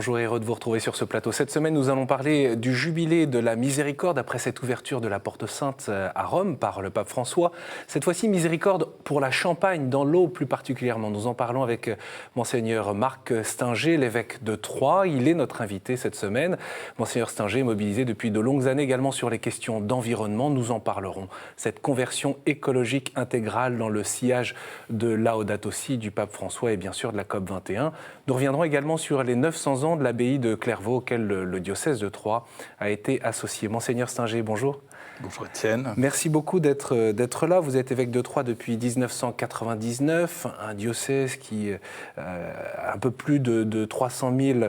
Bonjour, heureux de vous retrouver sur ce plateau. Cette semaine, nous allons parler du jubilé de la miséricorde après cette ouverture de la Porte Sainte à Rome par le pape François. Cette fois-ci, miséricorde pour la Champagne, dans l'eau plus particulièrement. Nous en parlons avec Monseigneur Marc Stinger, l'évêque de Troyes. Il est notre invité cette semaine. Monseigneur Stinger est mobilisé depuis de longues années également sur les questions d'environnement. Nous en parlerons. Cette conversion écologique intégrale dans le sillage de Laudato Si du pape François et bien sûr de la COP21. Nous reviendrons également sur les 900 ans de l'abbaye de Clairvaux auquel le diocèse de Troyes a été associé. Monseigneur Stinger, bonjour. Bonjour Étienne. Merci beaucoup d'être là. Vous êtes évêque de Troyes depuis 1999, un diocèse qui a un peu plus de 300 000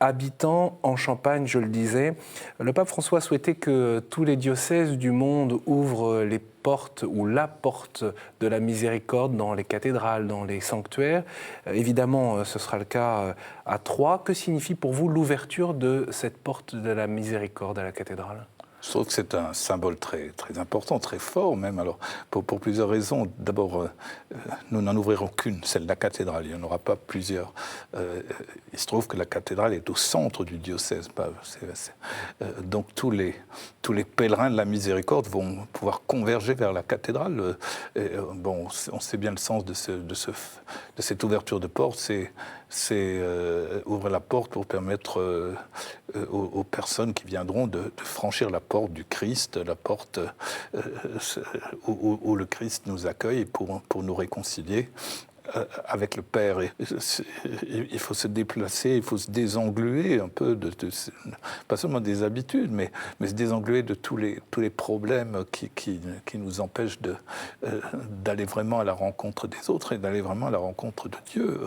habitants en Champagne, je le disais. Le pape François souhaitait que tous les diocèses du monde ouvrent les portes ou la porte de la miséricorde dans les cathédrales, dans les sanctuaires. Évidemment, ce sera le cas à Troyes. Que signifie pour vous l'ouverture de cette porte de la miséricorde à la cathédrale ? Je trouve que c'est un symbole très, très important, très fort même. Alors, pour plusieurs raisons. D'abord, nous n'en ouvrirons qu'une, celle de la cathédrale. Il n'y en aura pas plusieurs. Il se trouve que la cathédrale est au centre du diocèse. Donc, tous les pèlerins de la miséricorde vont pouvoir converger vers la cathédrale. Bon, on sait bien le sens de cette ouverture de porte. C'est ouvrir la porte pour permettre aux personnes qui viendront de franchir la porte du Christ, la porte où le Christ nous accueille pour nous réconcilier avec le Père. Il faut se déplacer, il faut se désengluer un peu, pas seulement des habitudes, mais se désengluer de tous les problèmes qui nous empêchent d'aller vraiment à la rencontre des autres et d'aller vraiment à la rencontre de Dieu.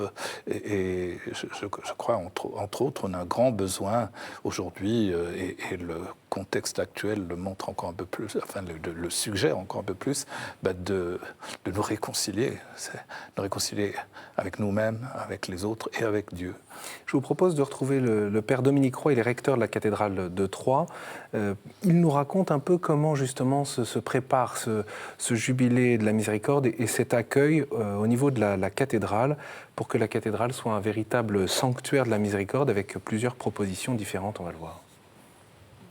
Et je crois, entre autres, on a un grand besoin aujourd'hui, et le contexte actuel le montre encore un peu plus, enfin le suggère encore un peu plus, de nous réconcilier. Nous réconcilier avec nous-mêmes, avec les autres et avec Dieu. Je vous propose de retrouver le père Dominique Roy, il est recteur de la cathédrale de Troyes. Il nous raconte un peu comment justement se prépare ce jubilé de la miséricorde et cet accueil au niveau de la cathédrale pour que la cathédrale soit un véritable sanctuaire de la miséricorde avec plusieurs propositions différentes, on va le voir.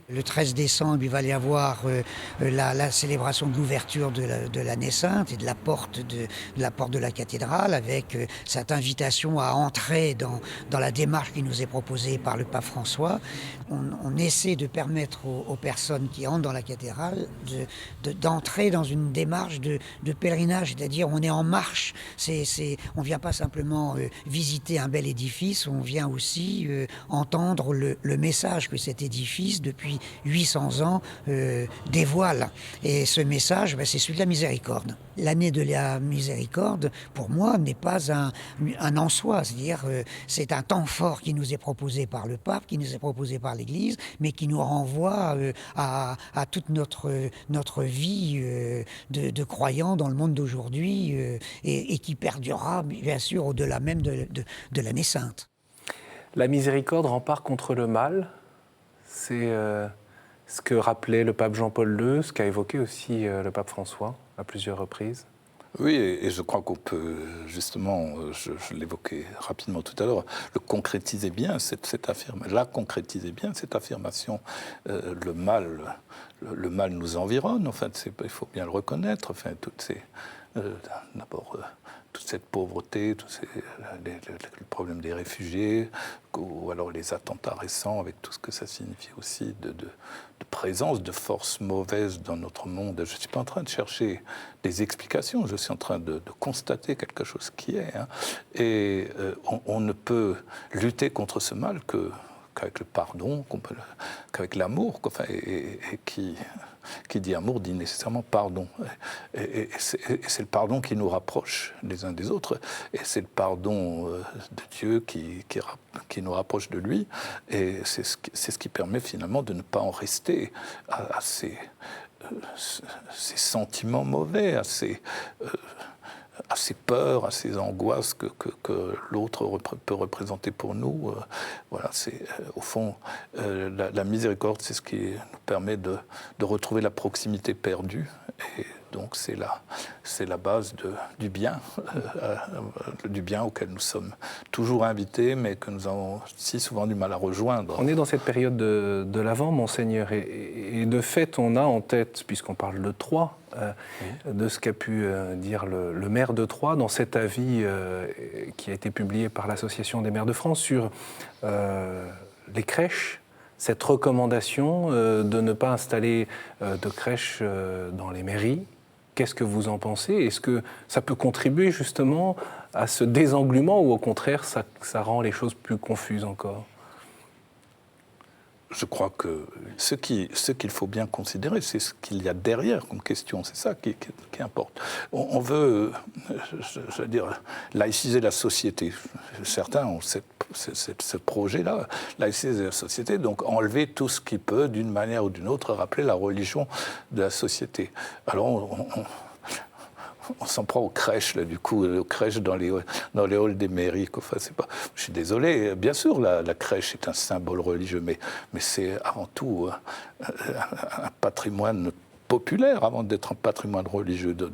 Le 13 décembre, il va y avoir la célébration de l'ouverture de l'année sainte et de la porte de la cathédrale avec cette invitation à entrer dans la démarche qui nous est proposée par le pape François. On essaie de permettre aux personnes qui entrent dans la cathédrale d'entrer dans une démarche de pèlerinage, c'est-à-dire on est en marche. On ne vient pas simplement visiter un bel édifice, on vient aussi entendre le message que cet édifice, depuis 800 ans, dévoile. Et ce message, c'est celui de la miséricorde. L'année de la miséricorde, pour moi, n'est pas un en soi. C'est-à-dire, c'est un temps fort qui nous est proposé par le pape, qui nous est proposé par l'Église, mais qui nous renvoie à toute notre vie de croyants dans le monde d'aujourd'hui et qui perdurera, bien sûr, au-delà même de l'année sainte. La miséricorde rempart contre le mal. C'est ce que rappelait le pape Jean-Paul II, ce qu'a évoqué aussi le pape François à plusieurs reprises. Oui, et je crois qu'on peut justement, je l'évoquais rapidement tout à l'heure, concrétiser bien cette affirmation. Le mal nous environne, en fait, il faut bien le reconnaître. Enfin, d'abord, toute cette pauvreté, le problème des réfugiés, ou alors les attentats récents, avec tout ce que ça signifie aussi de présence de forces mauvaises dans notre monde. Je ne suis pas en train de chercher des explications, je suis en train de constater quelque chose qui est. Et on ne peut lutter contre ce mal qu'avec le pardon, qu'avec l'amour, et qui dit amour dit nécessairement pardon. Et c'est le pardon qui nous rapproche les uns des autres, et c'est le pardon de Dieu qui nous rapproche de lui, et c'est ce qui permet finalement de ne pas en rester à ces sentiments mauvais, à ces peurs, à ces angoisses que l'autre peut représenter pour nous. Voilà, au fond, la miséricorde, c'est ce qui nous permet de retrouver la proximité perdue et donc c'est la base du bien auquel nous sommes toujours invités, mais que nous avons si souvent du mal à rejoindre. On est dans cette période de l'Avent, Monseigneur, et de fait, on a en tête, puisqu'on parle de Troyes, de ce qu'a pu dire le maire de Troyes dans cet avis qui a été publié par l'Association des maires de France sur les crèches, cette recommandation de ne pas installer de crèches dans les mairies. Qu'est-ce que vous en pensez? Est-ce que ça peut contribuer justement à ce désenglument ou au contraire ça rend les choses plus confuses encore? Je crois que ce qu'il faut bien considérer, c'est ce qu'il y a derrière comme question. C'est ça qui importe. On veut, je veux dire, laïciser la société. Certains ont ce projet-là, laïciser la société, donc enlever tout ce qui peut, d'une manière ou d'une autre, rappeler la religion de la société. Alors, on s'en prend aux crèches, là, du coup, aux crèches dans les halls des mairies. Enfin, c'est pas... Je suis désolé, bien sûr, la crèche est un symbole religieux, mais c'est avant tout un patrimoine populaire, avant d'être un patrimoine religieux de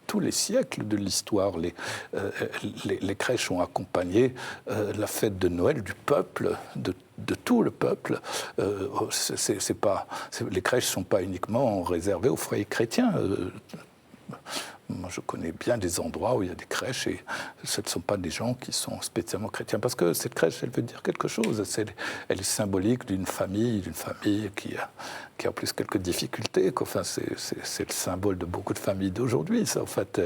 tous les siècles de l'histoire. Les crèches ont accompagné la fête de Noël du peuple, de tout le peuple. Les crèches ne sont pas uniquement réservées aux foyers chrétiens. Moi, je connais bien des endroits où il y a des crèches et ce ne sont pas des gens qui sont spécialement chrétiens. Parce que cette crèche, elle veut dire quelque chose. Elle est symbolique d'une famille qui a plus quelques difficultés. Enfin, c'est le symbole de beaucoup de familles d'aujourd'hui, ça, en fait.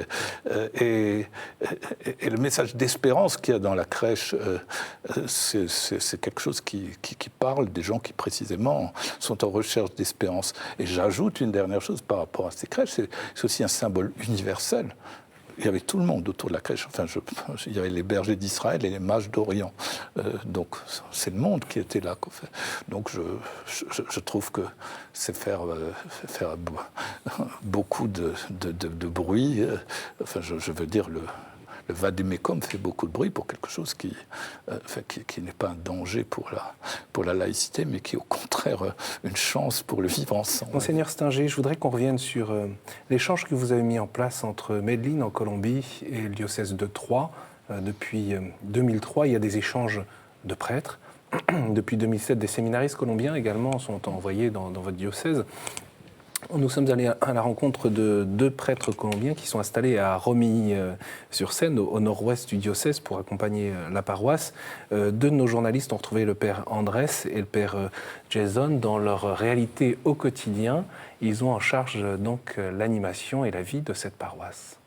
Et le message d'espérance qu'il y a dans la crèche, c'est quelque chose qui parle des gens qui, précisément, sont en recherche d'espérance. Et j'ajoute une dernière chose par rapport à ces crèches, c'est aussi un symbole universel. Il y avait tout le monde autour de la crèche. Enfin, il y avait les bergers d'Israël et les mages d'Orient. Donc, c'est le monde qui était là. Donc, je trouve que c'est faire beaucoup de bruit. Enfin, je veux dire, le vade-mecum fait beaucoup de bruit pour quelque chose qui n'est pas un danger pour la laïcité, mais qui est au contraire une chance pour le vivre ensemble. Monseigneur Stinger, je voudrais qu'on revienne sur l'échange que vous avez mis en place entre Medellín en Colombie et le diocèse de Troyes. Depuis 2003, il y a des échanges de prêtres. Depuis 2007, des séminaristes colombiens également sont envoyés dans votre diocèse. Nous sommes allés à la rencontre de 2 prêtres colombiens qui sont installés à Romilly-sur-Seine, au nord-ouest du diocèse, pour accompagner la paroisse. 2 de nos journalistes ont retrouvé le père Andrés et le père Jason dans leur réalité au quotidien. Ils ont en charge donc l'animation et la vie de cette paroisse.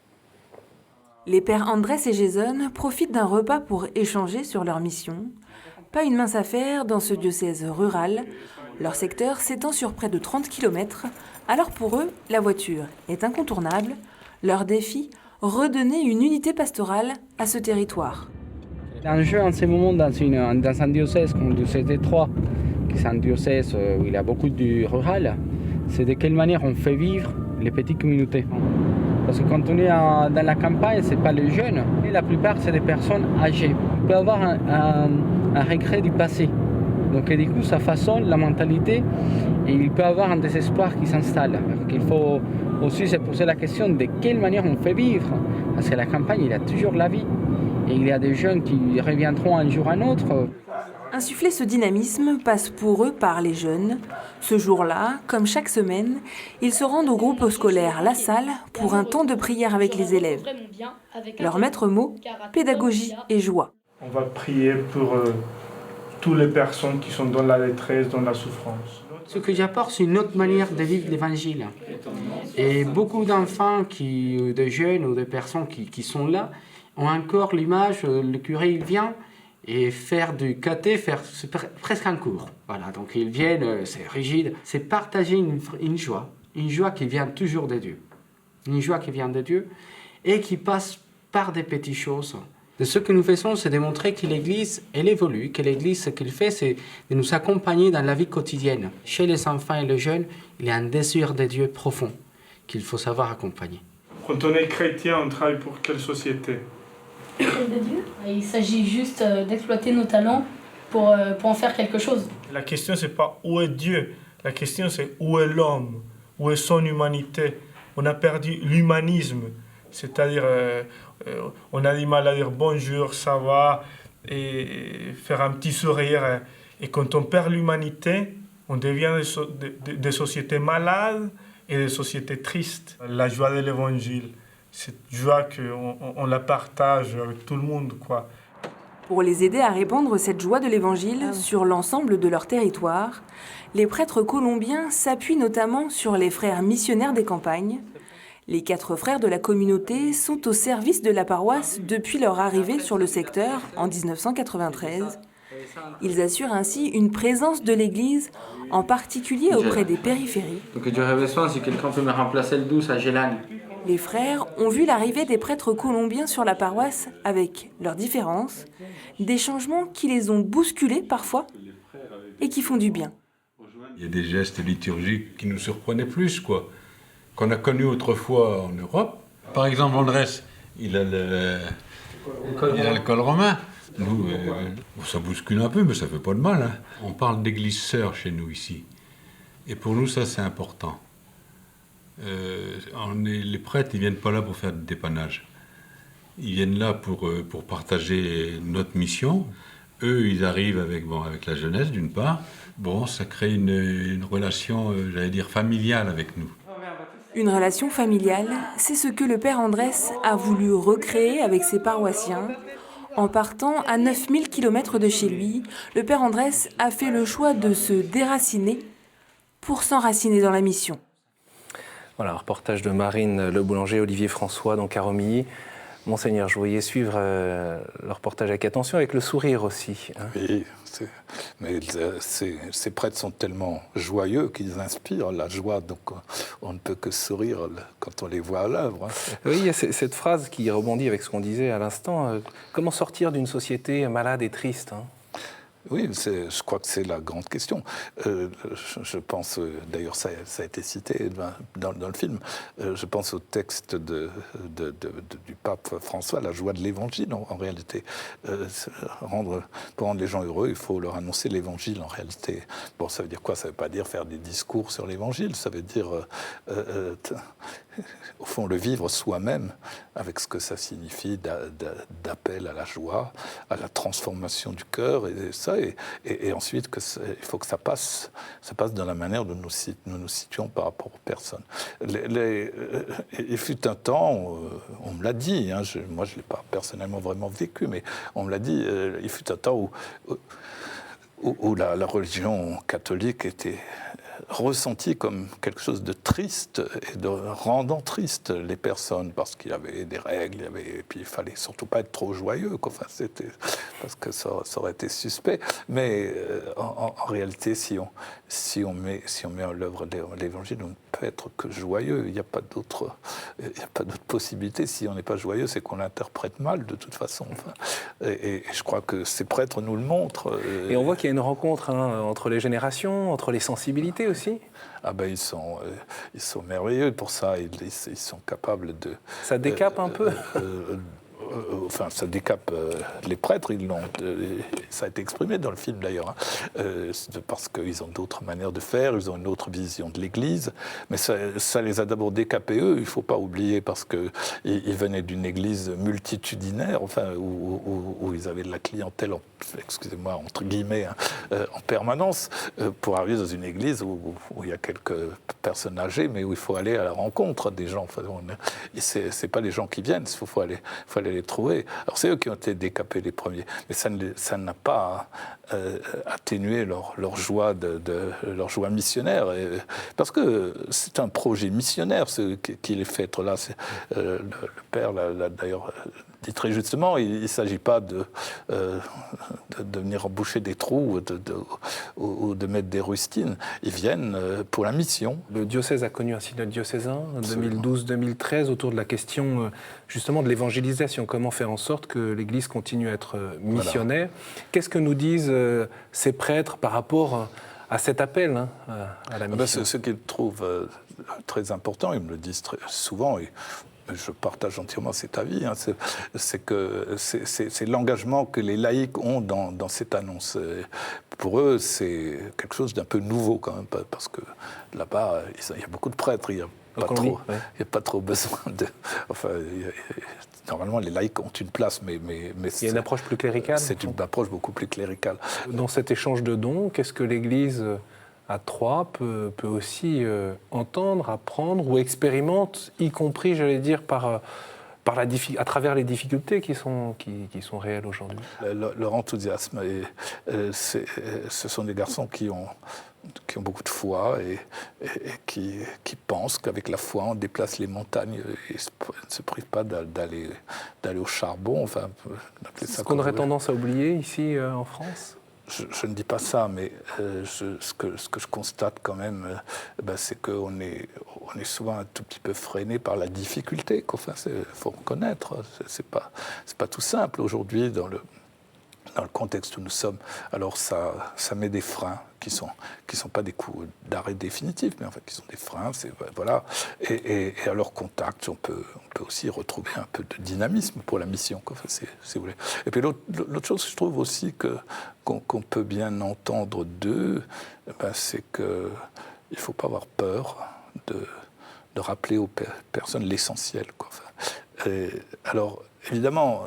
Les pères Andrés et Jason profitent d'un repas pour échanger sur leur mission. Pas une mince affaire dans ce diocèse rural. Leur secteur s'étend sur près de 30 km, alors pour eux, la voiture est incontournable. Leur défi, redonner une unité pastorale à ce territoire. L'enjeu en ce moment dans un diocèse comme le diocèse de Troyes, qui est un diocèse où il y a beaucoup de rural, c'est de quelle manière on fait vivre les petites communautés. Parce que quand on est dans la campagne, ce n'est pas les jeunes, et la plupart c'est des personnes âgées. On peut avoir un regret du passé. Donc du coup, ça façonne la mentalité et il peut y avoir un désespoir qui s'installe. Donc, il faut aussi se poser la question de quelle manière on fait vivre. Parce que la campagne, il y a toujours la vie. Et il y a des jeunes qui reviendront un jour ou un autre. Insuffler ce dynamisme passe pour eux par les jeunes. Ce jour-là, comme chaque semaine, ils se rendent au groupe scolaire La Salle pour un temps de prière avec les élèves. Leur maître mot, pédagogie et joie. On va prier pour toutes les personnes qui sont dans la détresse, dans la souffrance. Ce que j'apporte, c'est une autre manière de vivre l'Évangile. Et beaucoup d'enfants, de jeunes ou de personnes qui sont là, ont encore l'image, le curé il vient et faire du caté, c'est presque un cours. Voilà, donc ils viennent, c'est rigide. C'est partager une joie qui vient toujours de Dieu. Une joie qui vient de Dieu et qui passe par des petites choses. De ce que nous faisons, c'est de montrer que l'Église, elle évolue, que l'Église, ce qu'elle fait, c'est de nous accompagner dans la vie quotidienne. Chez les enfants et les jeunes, il y a un désir de Dieu profond qu'il faut savoir accompagner. Quand on est chrétien, on travaille pour quelle société? Celle de Dieu. Il s'agit juste d'exploiter nos talents pour en faire quelque chose. La question, c'est pas où est Dieu. La question, c'est où est l'homme, où est son humanité. on a perdu l'humanisme. C'est-à-dire, on a du mal à dire bonjour, ça va, et faire un petit sourire. Et quand on perd l'humanité, on devient des sociétés malades et des sociétés tristes. La joie de l'Évangile, cette joie qu'on la partage avec tout le monde, quoi. Pour les aider à répandre cette joie de l'Évangile sur l'ensemble de leur territoire, les prêtres colombiens s'appuient notamment sur les frères missionnaires des campagnes. Les 4 frères de la communauté sont au service de la paroisse depuis leur arrivée sur le secteur en 1993. Ils assurent ainsi une présence de l'Église, en particulier auprès des périphéries. Donc j'aurais besoin, si quelqu'un peut me remplacer le 12 à Gélane. Les frères ont vu l'arrivée des prêtres colombiens sur la paroisse avec leurs différences, des changements qui les ont bousculés parfois et qui font du bien. Il y a des gestes liturgiques qui nous surprenaient plus, quoi, qu'on a connus autrefois en Europe. Par exemple, Andrés, il a le col romain. Nous, ça bouscule un peu, mais ça ne fait pas de mal. Hein. On parle d'église sœur chez nous ici. Et pour nous, ça, c'est important. Les prêtres, ils ne viennent pas là pour faire du dépannage. Ils viennent là pour partager notre mission. Eux, ils arrivent avec la jeunesse, d'une part. Bon, ça crée une relation, j'allais dire, familiale avec nous. Une relation familiale, c'est ce que le père Andrés a voulu recréer avec ses paroissiens. En partant à 9000 km de chez lui, le père Andrés a fait le choix de se déraciner pour s'enraciner dans la mission. Voilà, un reportage de Marine Le Boulanger, Olivier François, donc à Romilly. Monseigneur, je voyais suivre le reportage avec attention, avec le sourire aussi. Hein. Oui, mais ces prêtres sont tellement joyeux qu'ils inspirent la joie, donc on ne peut que sourire quand on les voit à l'œuvre. Hein. Oui, il y a cette phrase qui rebondit avec ce qu'on disait à l'instant. Comment sortir d'une société malade et triste, hein? Oui, je crois que c'est la grande question. Je pense, d'ailleurs ça a été cité dans le film, je pense au texte du pape François, la joie de l'évangile en réalité. Pour rendre les gens heureux, il faut leur annoncer l'évangile en réalité. Bon, ça veut dire quoi? Ça ne veut pas dire faire des discours sur l'évangile, ça veut dire au fond le vivre soi-même avec ce que ça signifie d'appel à la joie, à la transformation du cœur et ensuite il faut que ça passe dans la manière dont nous nous situons par rapport aux personnes. Il fut un temps, on me l'a dit, hein, moi je ne l'ai pas personnellement vraiment vécu, mais on me l'a dit, il fut un temps où la religion catholique était ressentie comme quelque chose de triste et de rendant triste les personnes parce qu'il y avait des règles, et puis il fallait surtout pas être trop joyeux, quoi. Enfin, parce que ça aurait été suspect. Mais en réalité, si on met en l'œuvre l'évangile, on ne peut être que joyeux. Il n'y a pas d'autre possibilité. Si on n'est pas joyeux, c'est qu'on l'interprète mal de toute façon. Enfin, et je crois que ces prêtres nous le montrent. Et on voit qu'il y a une rencontre entre les générations, entre les sensibilités aussi. Ah ben ils sont merveilleux pour ça. Ils sont capables de. Ça décape un peu. Enfin, ça décape les prêtres, ça a été exprimé dans le film d'ailleurs, hein, parce qu'ils ont d'autres manières de faire, ils ont une autre vision de l'Église, mais ça les a d'abord décapés eux, il ne faut pas oublier, parce qu'ils venaient d'une Église multitudinaire, enfin, où ils avaient de la clientèle, excusez-moi, entre guillemets, hein, en permanence, pour arriver dans une Église où il y a quelques personnes âgées, mais où il faut aller à la rencontre des gens. Enfin, c'est pas les gens qui viennent, il faut aller les trouver. Alors c'est eux qui ont été décapés les premiers, mais ça n'a pas atténué leur joie leur joie missionnaire, parce que c'est un projet missionnaire qu'il est fait être là. Le père l'a d'ailleurs dit très justement, il ne s'agit pas de venir emboucher des trous ou de mettre des rustines. Ils viennent pour la mission. Le diocèse a connu un synode diocésain en 2012-2013 autour de la question justement de l'évangélisation. Comment faire en sorte que l'Église continue à être missionnaire. Voilà. Qu'est-ce que nous disent ces prêtres par rapport à cet appel à la mission? Ce qu'ils trouvent très important, ils me le disent très souvent, et je partage entièrement cet avis, hein, c'est l'engagement que les laïcs ont dans cette annonce. Pour eux, c'est quelque chose d'un peu nouveau quand même, parce que là-bas, il y a beaucoup de prêtres, il y a a pas trop besoin de... Enfin, normalement, les laïcs ont une place, mais il y a une approche plus cléricale. C'est une approche beaucoup plus cléricale. Dans cet échange de dons, qu'est-ce que l'Église à Troyes peut aussi entendre, apprendre ou expérimente, y compris, j'allais dire, à travers les difficultés qui sont réelles aujourd'hui? Leur enthousiasme, ce sont des garçons qui ont beaucoup de foi et qui pensent qu'avec la foi, on déplace les montagnes et ne se privent pas d'aller au charbon. Enfin, c'est ce qu'on aurait tendance à oublier ici en France? Je ne dis pas ça, mais ce que je constate quand même, c'est qu'on est souvent un tout petit peu freiné par la difficulté. Enfin, faut reconnaître, c'est pas tout simple aujourd'hui dans le contexte où nous sommes. Alors ça met des freins qui sont pas des coups d'arrêt définitifs, mais en fait qui sont des freins. Voilà. Et à leur contact, on peut aussi retrouver un peu de dynamisme pour la mission, quoi. Enfin, si vous voulez. Et puis l'autre chose que je trouve aussi qu'on peut bien entendre d'eux, c'est que il faut pas avoir peur de rappeler aux personnes l'essentiel, quoi. Enfin, alors évidemment.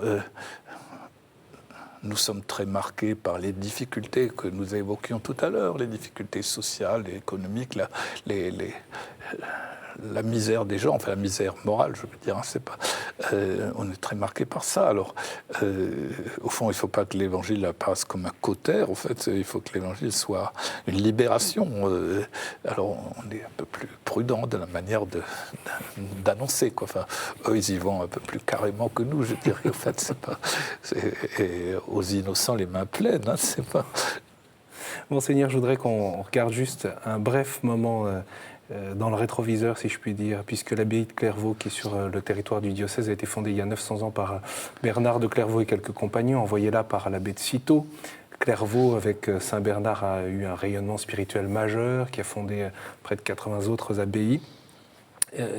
Nous sommes très marqués par les difficultés que nous évoquions tout à l'heure, les difficultés sociales et économiques, la misère des gens, enfin la misère morale, je veux dire. On est très marqués par ça. Alors, au fond, il ne faut pas que l'Évangile apparaisse comme un cautère. En fait, il faut que l'Évangile soit une libération. Alors, on est un peu plus prudent de la manière d'annoncer, quoi. Enfin, eux, ils y vont un peu plus carrément que nous, je dirais. En fait, et aux innocents les mains pleines. Hein, c'est pas. Monseigneur, je voudrais qu'on regarde juste un bref moment dans le rétroviseur, si je puis dire, puisque l'abbaye de Clairvaux, qui est sur le territoire du diocèse, a été fondée il y a 900 ans par Bernard de Clairvaux et quelques compagnons, envoyés là par l'abbé de Cîteaux. Clairvaux, avec Saint Bernard, a eu un rayonnement spirituel majeur, qui a fondé près de 80 autres abbayes.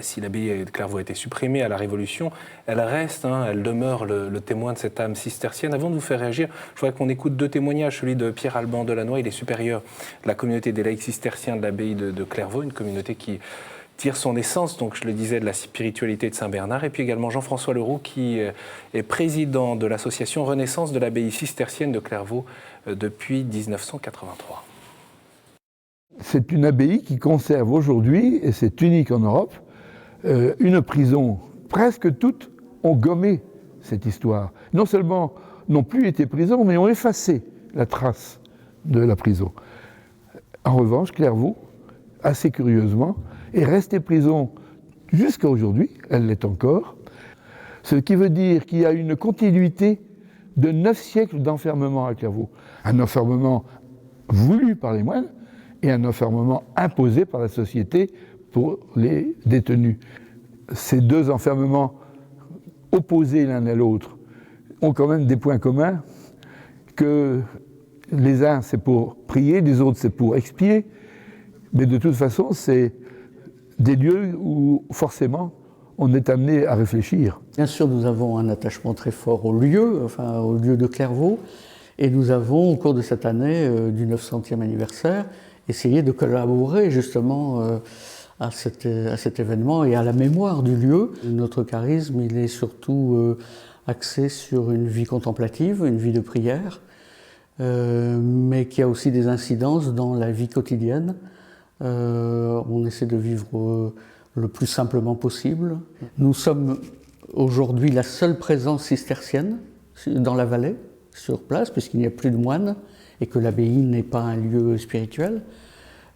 Si l'abbaye de Clairvaux a été supprimée à la Révolution, elle reste, elle demeure le témoin de cette âme cistercienne. Avant de vous faire réagir, je voudrais qu'on écoute deux témoignages. Celui de Pierre Alban Delannoy, il est supérieur de la communauté des laïcs cisterciens de l'abbaye de Clairvaux, une communauté qui tire son essence, donc je le disais, de la spiritualité de Saint Bernard. Et puis également Jean-François Leroux, qui est président de l'association Renaissance de l'abbaye cistercienne de Clairvaux depuis 1983. C'est une abbaye qui conserve aujourd'hui, et c'est unique en Europe, une prison. Presque toutes ont gommé cette histoire. Non seulement n'ont plus été prison, mais ont effacé la trace de la prison. En revanche, Clairvaux, assez curieusement, est restée prison jusqu'à aujourd'hui, elle l'est encore, ce qui veut dire qu'il y a une continuité de 9 siècles d'enfermement à Clairvaux. Un enfermement voulu par les moines, et un enfermement imposé par la société pour les détenus. Ces deux enfermements opposés l'un à l'autre ont quand même des points communs, que les uns c'est pour prier, les autres c'est pour expier, mais de toute façon c'est des lieux où forcément on est amené à réfléchir. Bien sûr, nous avons un attachement très fort au lieu de Clairvaux, et nous avons au cours de cette année du 900e anniversaire essayer de collaborer justement à cet événement et à la mémoire du lieu. Notre charisme, il est surtout axé sur une vie contemplative, une vie de prière, mais qui a aussi des incidences dans la vie quotidienne. On essaie de vivre le plus simplement possible. Nous sommes aujourd'hui la seule présence cistercienne dans la vallée, sur place, puisqu'il n'y a plus de moines, et que l'abbaye n'est pas un lieu spirituel.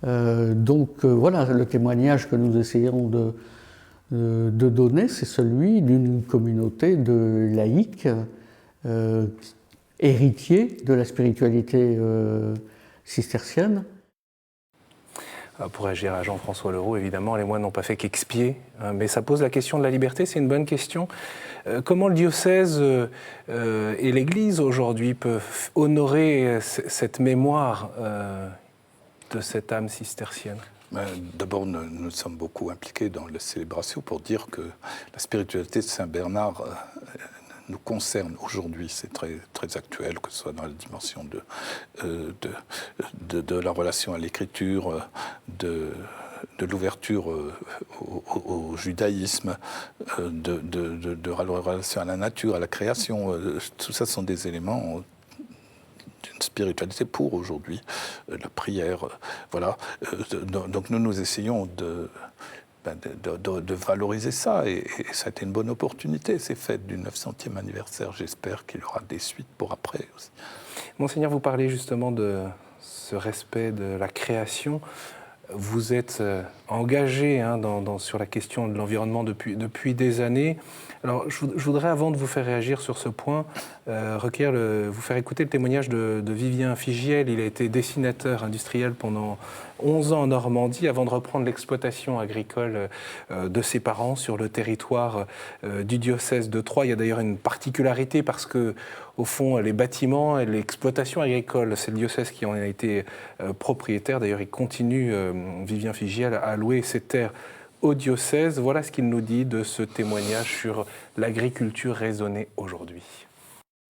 Voilà, le témoignage que nous essayons de donner, c'est celui d'une communauté de laïcs héritiers de la spiritualité cistercienne. Pour réagir à Jean-François Leroux, évidemment, les moines n'ont pas fait qu'expier, mais ça pose la question de la liberté, c'est une bonne question. Comment le diocèse et l'Église aujourd'hui peuvent honorer cette mémoire de cette âme cistercienne? D'abord, nous sommes beaucoup impliqués dans les célébrations pour dire que la spiritualité de Saint Bernard nous concerne aujourd'hui. C'est très, très actuel, que ce soit dans la dimension de la relation à l'écriture, de l'ouverture au judaïsme, de relation à la nature, à la création, tout ça sont des éléments d'une spiritualité pour aujourd'hui, la prière, voilà. Donc nous essayons de valoriser ça, et ça a été une bonne opportunité, ces fêtes du 900e anniversaire. J'espère qu'il y aura des suites pour après aussi. Monseigneur, vous parlez justement de ce respect de la création. Vous êtes engagé sur la question de l'environnement depuis des années. Alors, je voudrais, avant de vous faire réagir sur ce point, vous faire écouter le témoignage de Vivien Figiel. Il a été dessinateur industriel pendant 11 ans en Normandie, avant de reprendre l'exploitation agricole de ses parents sur le territoire du diocèse de Troyes. Il y a d'ailleurs une particularité parce que, au fond, les bâtiments et l'exploitation agricole, c'est le diocèse qui en a été propriétaire. D'ailleurs, il continue, Vivien Figiel, à louer ses terres au diocèse. Voilà ce qu'il nous dit de ce témoignage sur l'agriculture raisonnée aujourd'hui.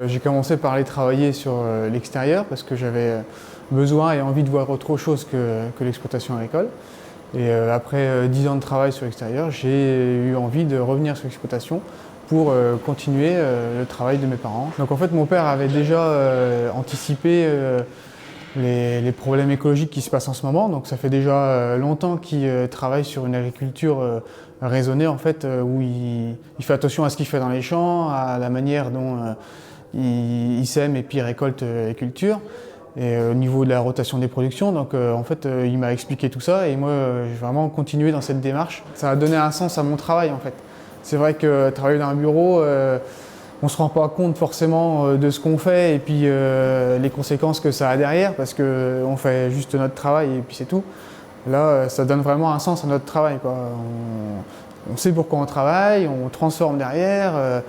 J'ai commencé par aller travailler sur l'extérieur parce que j'avais besoin et envie de voir autre chose que l'exploitation agricole. Et après 10 ans de travail sur l'extérieur, j'ai eu envie de revenir sur l'exploitation pour continuer le travail de mes parents. Donc en fait, mon père avait déjà anticipé les problèmes écologiques qui se passent en ce moment. Donc ça fait déjà longtemps qu'il travaille sur une agriculture raisonnée, en fait, où il fait attention à ce qu'il fait dans les champs, à la manière dont il sème et puis récolte les cultures, et au niveau de la rotation des productions. Donc en fait, il m'a expliqué tout ça, et moi j'ai vraiment continué dans cette démarche. Ça a donné un sens à mon travail, en fait. C'est vrai que travailler dans un bureau, on ne se rend pas compte forcément de ce qu'on fait et puis les conséquences que ça a derrière, parce qu'on fait juste notre travail et puis c'est tout. Là, ça donne vraiment un sens à notre travail, quoi. On sait pourquoi on travaille, on transforme derrière.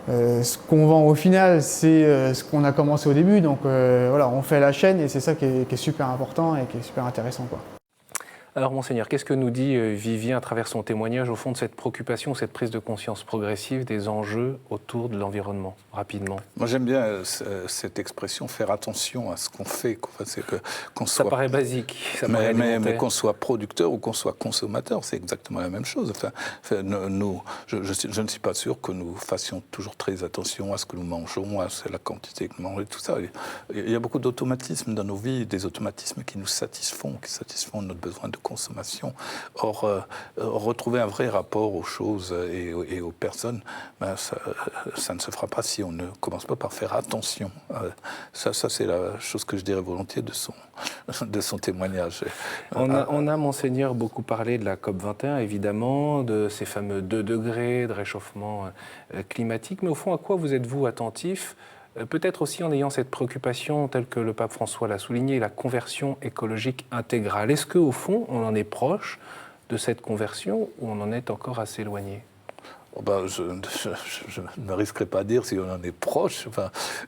Ce qu'on vend au final, c'est ce qu'on a commencé au début. Donc voilà, on fait la chaîne, et c'est ça qui est super important et qui est super intéressant, quoi. Alors, Monseigneur, qu'est-ce que nous dit Vivien à travers son témoignage, au fond, de cette préoccupation, cette prise de conscience progressive des enjeux autour de l'environnement, rapidement? Moi, j'aime bien cette expression, faire attention à ce qu'on fait. Ça paraît basique, ça paraît mais qu'on soit producteur ou qu'on soit consommateur, c'est exactement la même chose. Je ne suis pas sûr que nous fassions toujours très attention à ce que nous mangeons, à la quantité que nous mangeons, tout ça. Il y a beaucoup d'automatismes dans nos vies, des automatismes qui nous satisfont, notre besoin de consommation. Or, retrouver un vrai rapport aux choses et aux personnes, ça ne se fera pas si on ne commence pas par faire attention. Ça c'est la chose que je dirais volontiers de son témoignage. On a, Monseigneur, beaucoup parlé de la COP21, évidemment, de ces fameux 2 degrés de réchauffement climatique, mais au fond, à quoi vous êtes-vous attentif ? Peut-être aussi en ayant cette préoccupation, telle que le pape François l'a souligné, la conversion écologique intégrale. Est-ce qu'au fond, on en est proche de cette conversion ou on en est encore assez éloigné ? Je ne risquerai pas de dire si on en est proche,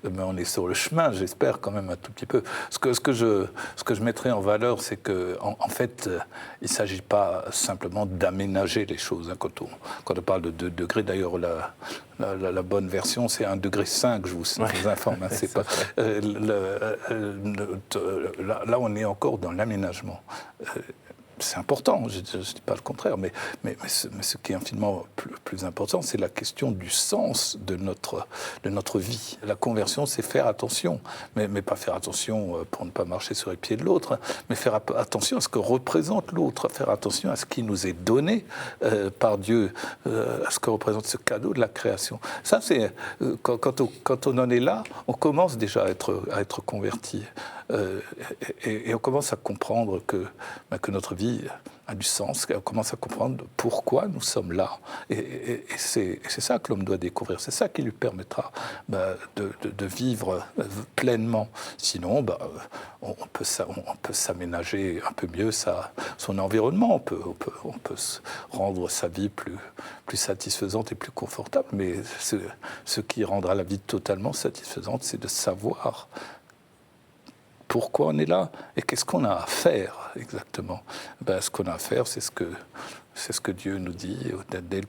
mais on est sur le chemin, j'espère quand même un tout petit peu. Ce que je mettrais en valeur, c'est qu'en fait, il ne s'agit pas simplement d'aménager les choses. Quand on parle de 2 degrés, d'ailleurs, la bonne version, c'est 1,5 degré, je vous informe. C'est pas, là, on est encore dans l'aménagement. C'est important, je ne dis pas le contraire, mais ce qui est infiniment plus important, c'est la question du sens de notre vie. La conversion, c'est faire attention, mais pas faire attention pour ne pas marcher sur les pieds de l'autre, mais faire attention à ce que représente l'autre, faire attention à ce qui nous est donné par Dieu, à ce que représente ce cadeau de la création. Ça, c'est quand on en est là, on commence déjà à être converti. Et on commence à comprendre que notre vie a du sens, on commence à comprendre pourquoi nous sommes là. Et c'est ça que l'homme doit découvrir, c'est ça qui lui permettra de vivre pleinement. Sinon, on peut s'aménager un peu mieux son environnement, on peut rendre sa vie plus satisfaisante et plus confortable, mais ce qui rendra la vie totalement satisfaisante, c'est de savoir pourquoi on est là et qu'est-ce qu'on a à faire exactement. Ce qu'on a à faire, c'est ce que Dieu nous dit dès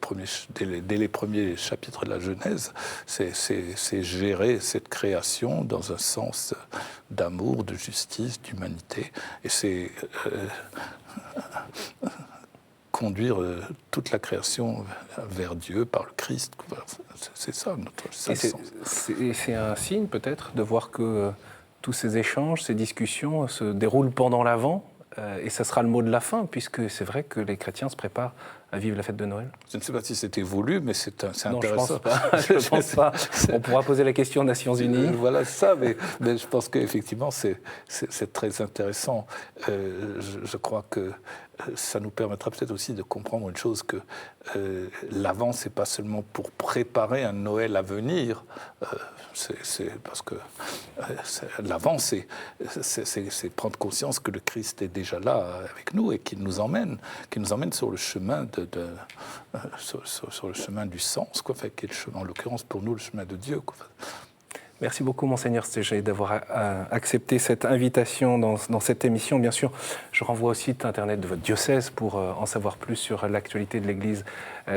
les premiers chapitres de la Genèse. C'est gérer cette création dans un sens d'amour, de justice, d'humanité. Et c'est conduire toute la création vers Dieu par le Christ. C'est ça notre sens. C'est un signe peut-être de voir que tous ces échanges, ces discussions se déroulent pendant l'Avent, et ça sera le mot de la fin, puisque c'est vrai que les chrétiens se préparent à vivre la fête de Noël. Je ne sais pas si c'était voulu, mais c'est intéressant. Non, je ne pense pas. On pourra poser la question aux Nations Unies. Voilà ça, mais je pense qu'effectivement, c'est très intéressant. Je crois que ça nous permettra peut-être aussi de comprendre une chose, que l'Avent, ce n'est pas seulement pour préparer un Noël à venir, c'est parce que l'Avent, c'est prendre conscience que le Christ est déjà là avec nous et qu'il nous emmène sur le chemin sur le chemin du sens, quoi, qui est le chemin, en l'occurrence pour nous, le chemin de Dieu, quoi. Merci beaucoup, Monseigneur Stéger, d'avoir accepté cette invitation dans cette émission. Bien sûr, je renvoie au site internet de votre diocèse pour en savoir plus sur l'actualité de l'Église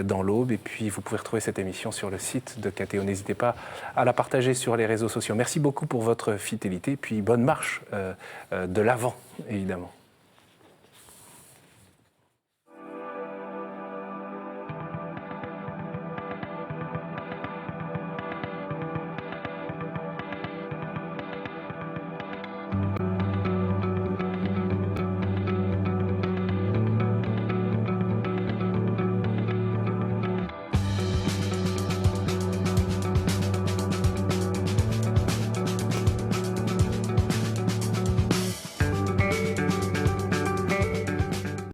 dans l'Aube. Et puis, vous pouvez retrouver cette émission sur le site de Catéo. N'hésitez pas à la partager sur les réseaux sociaux. Merci beaucoup pour votre fidélité. Puis, bonne marche de l'Avent, évidemment.